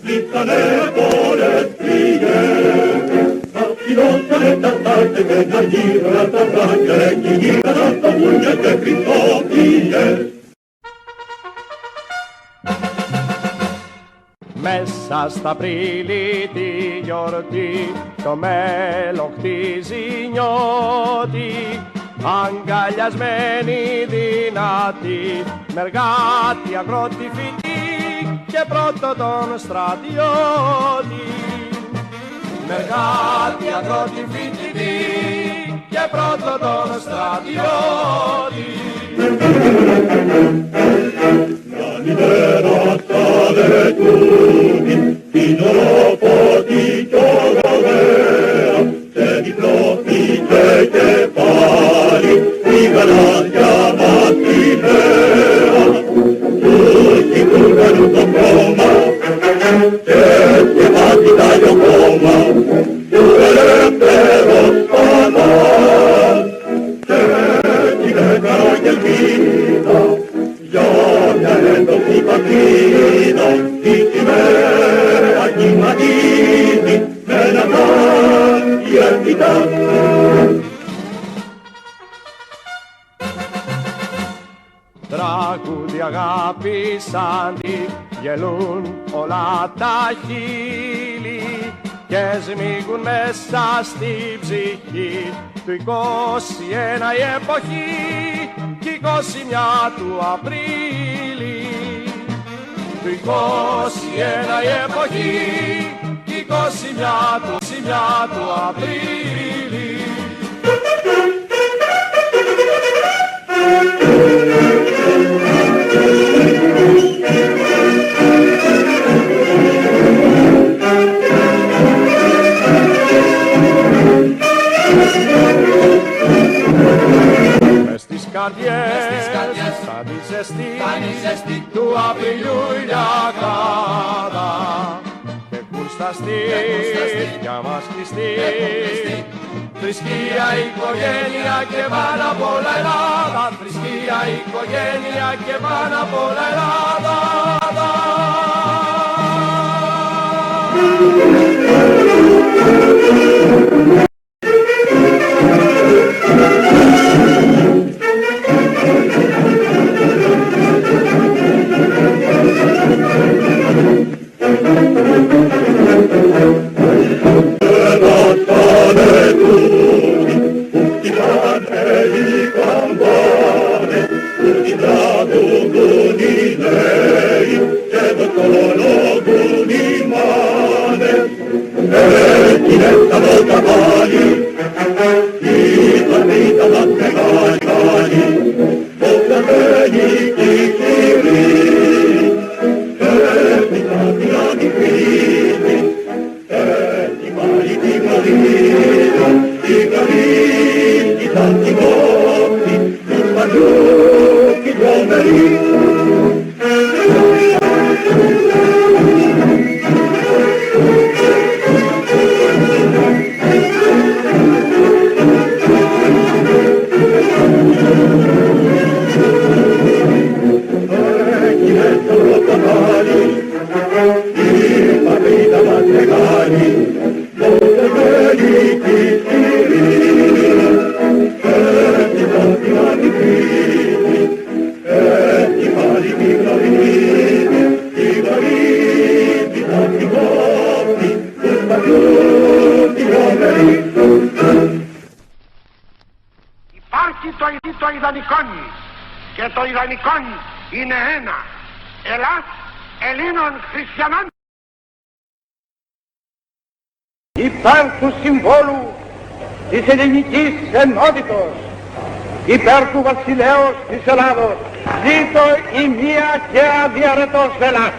Glittane bålet flyger. I låter detta starten när girar att braggare girar att de ungar fritt och flyger. Μέσα στα Απρίλη τη γιορτή το μέλλον χτίζει νιώτη, αγκαλιασμένη δυνατή, μεργάτη αγρότη φοιτή και πρώτο τον στρατιώτη. Μεργάτη αγρότη φοιτητή και πρώτο τον στρατιώτη. L'animero sale tutti, fino forti giocavera, se di profite che pari, vigala chiamati vera. Tutti curvano con Roma, e chiamati da Iocoma, dove l'impero spana, se ti legano gli alpino, si bambino, dici me, agli matini, me la mangi a vita. Τραγούδι αγάπησαντι, γελούν όλα τα χείλη και σμίγουν μέσα στη ψυχή του 21 η εποχή κι 21 του Απρίλη. Του 21 η εποχή κι 21 του Απρίλη. Μες στις καρδιές θα τη ζεστή του Απριλιού η λιακάδα και κουρσταστεί για μας κλειστή θρησκεία, οικογένεια και πάνω απ' όλα Ελλάδα. Θρησκεία, οικογένεια και πάνω απ' όλα Ελλάδα. Υπάρχει το ιδανικόν και το ιδανικόν είναι ένα. Ελλάς Ελλήνων χριστιανών. Υπέρ του συμβόλου της ελληνικής ενότητος, υπέρ του βασιλέως της Ελλάδος, ζήτω η μία και αδιαρετός Ελλάς.